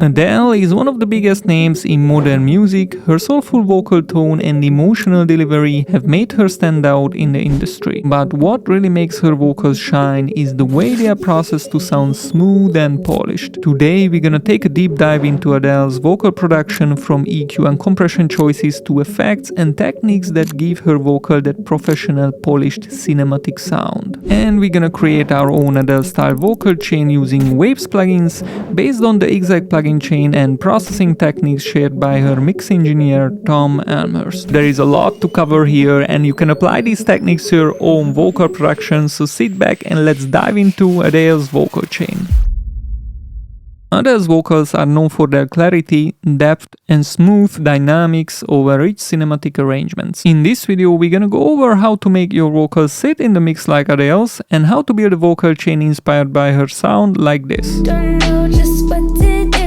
Adele is one of the biggest names in modern music. Her soulful vocal tone and emotional delivery have made her stand out in the industry. But what really makes her vocals shine is the way they are processed to sound smooth and polished. Today we're gonna take a deep dive into Adele's vocal production, from EQ and compression choices to effects and techniques that give her vocal that professional, polished, cinematic sound. And we're gonna create our own Adele style vocal chain using Waves plugins based on the exact plugin chain and processing techniques shared by her mix engineer Tom Elmhurst. There is a lot to cover here and you can apply these techniques to your own vocal production, so sit back and let's dive into Adele's vocal chain. Adele's vocals are known for their clarity, depth, and smooth dynamics over rich cinematic arrangements. In this video, we're gonna go over how to make your vocals sit in the mix like Adele's and how to build a vocal chain inspired by her sound like this. Don't know just what to do,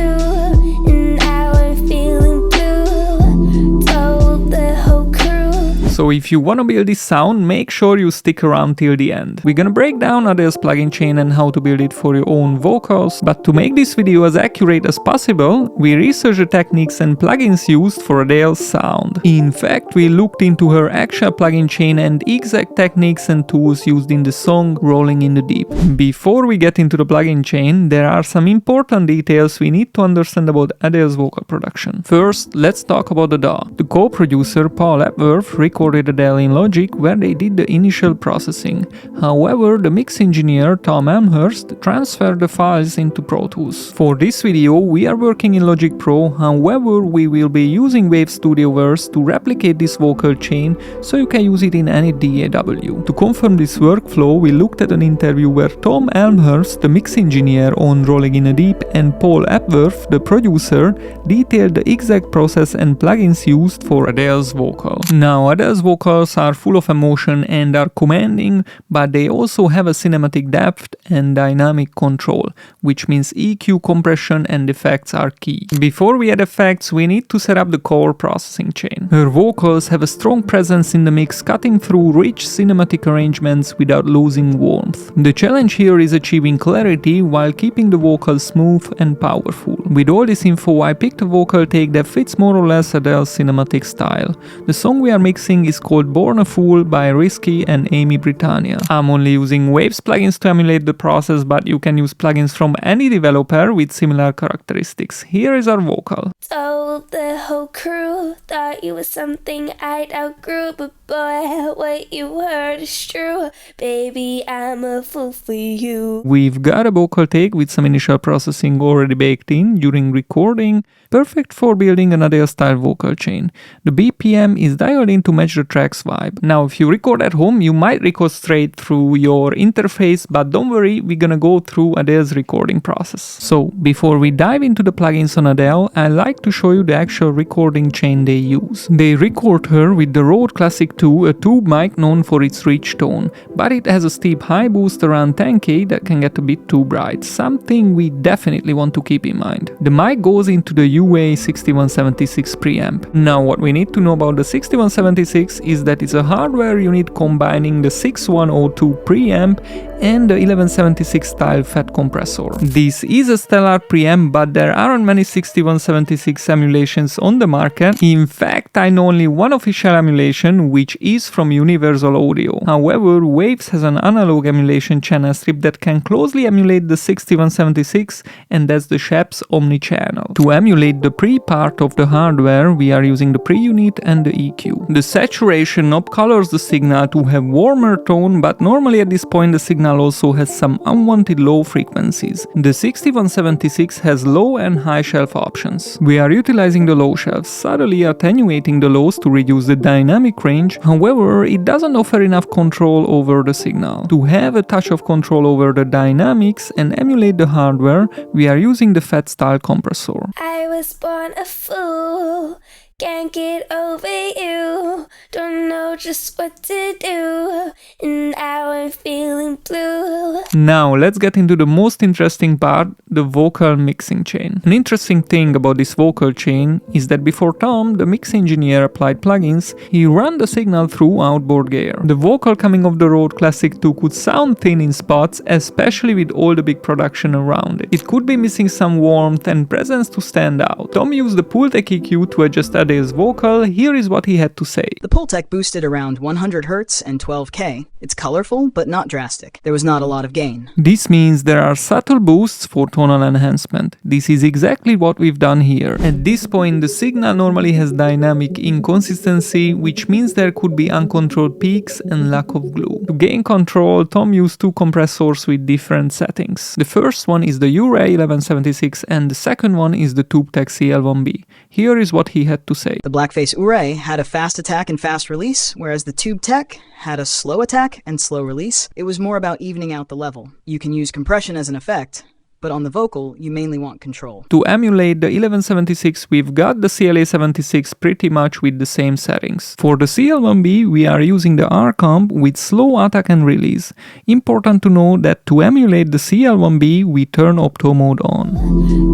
and now I'm feeling blue. Told the whole crew. So if you wanna build this sound, make sure you stick around till the end. We're gonna break down Adele's plugin chain and how to build it for your own vocals, but to make this video as accurate as possible, we researched the techniques and plugins used for Adele's sound. In fact, we looked into her actual plugin chain and exact techniques and tools used in the song Rolling in the Deep. Before we get into the plugin chain, there are some important details we need to understand about Adele's vocal production. First, let's talk about the DAW. The co-producer Paul Epworth recorded Adele in Logic, where they did the initial processing. However, the mix engineer Tom Elmhurst transferred the files into Pro Tools. For this video, we are working in Logic Pro, however, we will be using Wave Studioverse to replicate this vocal chain so you can use it in any DAW. To confirm this workflow, we looked at an interview where Tom Elmhurst, the mix engineer on Rolling in the Deep, and Paul Epworth, the producer, detailed the exact process and plugins used for Adele's vocal. Now, Adele's vocals are full of emotion and are commanding, but they also have a cinematic depth and dynamic control, which means EQ, compression, and effects are key. Before we add effects, we need to set up the core processing chain. Her vocals have a strong presence in the mix, cutting through rich cinematic arrangements without losing warmth. The challenge here is achieving clarity while keeping the vocal smooth and powerful. With all this info, I picked a vocal take that fits more or less Adele's cinematic style. The song we are mixing is called Born a Fool by Risky and Amy Britannia. I'm only using Waves plugins to emulate the process, but you can use plugins from any developer with similar characteristics. Here is our vocal. Told the whole crew, thought you was something I'd outgrew, but boy, what you heard is true. Baby, I'm a fool for you. We've got a vocal take with some initial processing already baked in during recording, perfect for building an Adele style vocal chain. The BPM is dialed in to match the track's vibe. Now, if you record at home, you might record straight through your interface, but don't worry, we're gonna go through Adele's recording process. So, before we dive into the plugins on Adele, I like to show you the actual recording chain they use. They record her with the Rode Classic 2, a tube mic known for its rich tone, but it has a steep high boost around 10K that can get a bit too bright, something we definitely want to keep in mind. The mic goes into the UA 6176 preamp. Now, what we need to know about the 6176 is that it's a hardware unit combining the 6102 preamp and the 1176 style fat compressor. This is a stellar preamp, but there aren't many 6176 emulations on the market. In fact, I know only one official emulation, which is from Universal Audio. However, Waves has an analog emulation channel strip that can closely emulate the 6176, and that's the Shep's Omni channel. To emulate the pre part of the hardware, we are using the pre unit and the EQ. The saturation knob colors the signal to have warmer tone, but normally at this point the signal also has some unwanted low frequencies. The 6176 has low and high shelf options. We are utilizing the low shelves, subtly attenuating the lows to reduce the dynamic range. However, it doesn't offer enough control over the signal. To have a touch of control over the dynamics and emulate the hardware, we are using the fat style compressor. I was born a fool. can't get over you. Don't know just what to do, and now I'm feeling blue. Now let's get into the most interesting part, the vocal mixing chain. An interesting thing about this vocal chain is that before Tom, the mix engineer, applied plugins, he ran the signal through outboard gear. The vocal coming off the Rode Classic 2 could sound thin in spots, especially with all the big production around it. It could be missing some warmth and presence to stand out. Tom used the Pultec EQ to adjust Adele's vocal. Here is what he had to say. The Pultec boosted around 100 Hz and 12K. It's colorful, but not drastic. There was not a lot of gain. This means there are subtle boosts for tonal enhancement. This is exactly what we've done here. At this point, the signal normally has dynamic inconsistency, which means there could be uncontrolled peaks and lack of glue. To gain control, Tom used two compressors with different settings. The first one is the Uray 1176 and the second one is the TubeTech CL1B. Here is what he had to say. The Blackface Uray had a fast attack and fast release, whereas the TubeTech had a slow attack and slow release. It was more about evening out the level. You can use compression as an effect, but on the vocal, you mainly want control. To emulate the 1176, we've got the CLA76 pretty much with the same settings. For the CL1B, we are using the R-Comp with slow attack and release. Important to know that to emulate the CL1B, we turn opto mode on.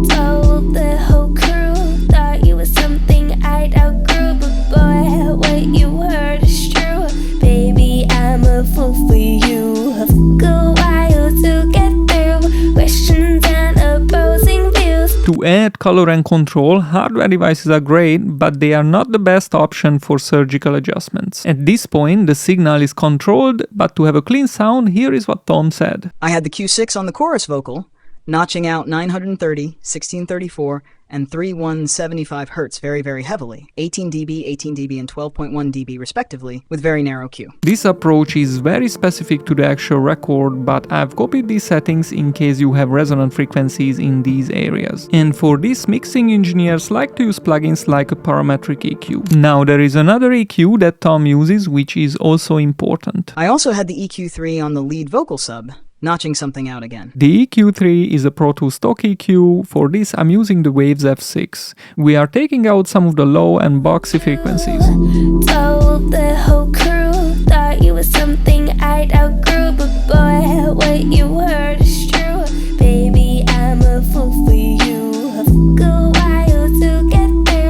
Told the whole crew, thought you was something I'd outgrew, but boy, what you heard is true. Baby, I'm a fool for you. Took a while to get through questions and opposing views. To add color and control, hardware devices are great, but they are not the best option for surgical adjustments. At this point, the signal is controlled, but to have a clean sound, here is what Tom said. I had the Q6 on the chorus vocal, notching out 930, 1634, and 3175 Hz very, very heavily, 18 dB, and 12.1 dB respectively, with very narrow Q. This approach is very specific to the actual record, but I've copied these settings in case you have resonant frequencies in these areas. And for this, mixing engineers like to use plugins like a parametric EQ. Now there is another EQ that Tom uses, which is also important. I also had the EQ3 on the lead vocal sub, notching something out again. The EQ3 is a Pro Tools stock EQ. For this, I'm using the Waves F6. We are taking out some of the low and boxy frequencies. Told the whole crew, thought you was something I'd outgrew, but boy, what you heard is true. Baby, I'm a fool for you. Took a while to get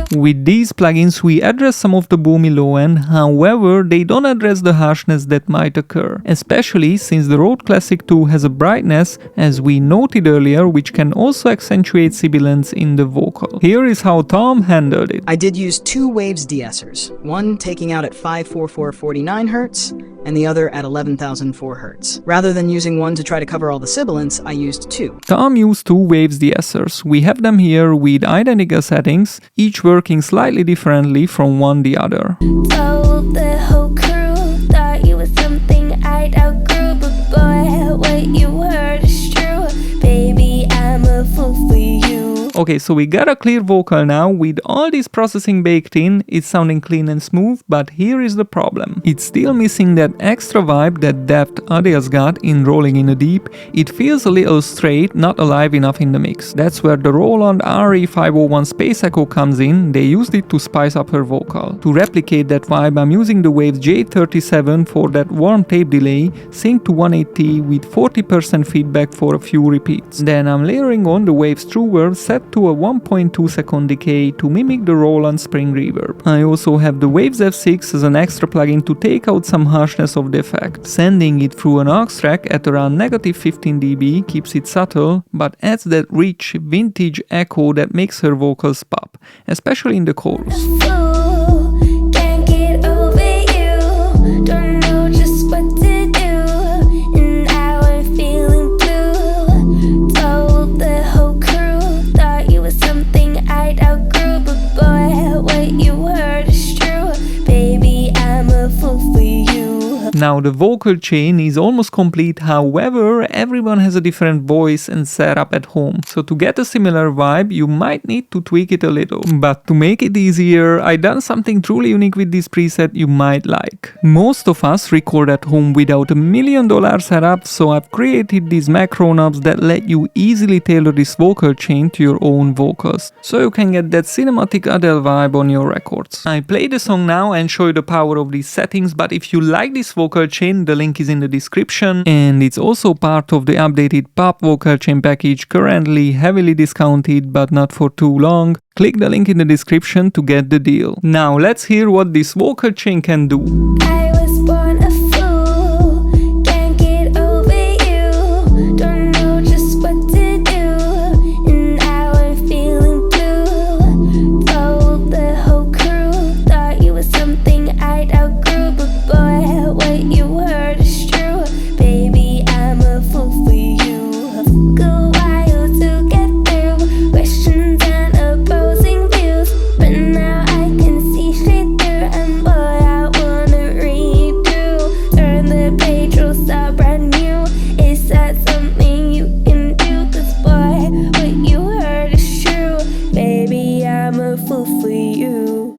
through. With these plugins, we address some of the boomy low end, however, they don't address the harshness that might occur, especially since the Rode Classic 2 has a brightness, as we noted earlier, which can also accentuate sibilance in the vocal. Here is how Tom handled it. I did use two Waves de-essers, one taking out at 54449 Hz, and the other at 11,004 Hz. Rather than using one to try to cover all the sibilance, I used two. Tom used two Waves de-essers. We have them here with identical settings, each working slightly differently from one the other. Told the whole crew, thought you was something I'd outgrew, but boy, what you heard is true. Baby, I'm a fool for you. Okay, so we got a clear vocal now. With all this processing baked in, it's sounding clean and smooth, but here is the problem. It's still missing that extra vibe, that depth Adele's got in rolling in the deep. It feels a little straight, not alive enough in the mix. That's where the Roland RE501 Space Echo comes in. They used it to spice up her vocal. To replicate that vibe, I'm using the Waves J37 for that warm tape delay, sync to 180 with 40% feedback for a few repeats. Then I'm layering on the Waves True Verb set to a 1.2 second decay to mimic the Roland Spring Reverb. I also have the Waves F6 as an extra plugin to take out some harshness of the effect. Sending it through an aux track at around negative 15 dB keeps it subtle, but adds that rich, vintage echo that makes her vocals pop, especially in the chorus. Fool, can't get over you. Don't know just what to do, and now I'm feeling blue. Told the whole crew, thought you was something I'd outgrew, but boy, what you heard is true. Baby, I'm a fool for you. Now Now the vocal chain is almost complete, however, everyone has a different voice and setup at home. So to get a similar vibe, you might need to tweak it a little. But to make it easier, I done something truly unique with this preset you might like. Most of us record at home without $1 million setup, so I've created these macro knobs that let you easily tailor this vocal chain to your own vocals, so you can get that cinematic Adele vibe on your records. I play the song now and show you the power of these settings, but if you like this vocal chain, the link is in the description, and it's also part of the updated pop vocal chain package, currently heavily discounted but not for too long. Click the link in the description to get the deal. Now let's hear what this vocal chain can do. I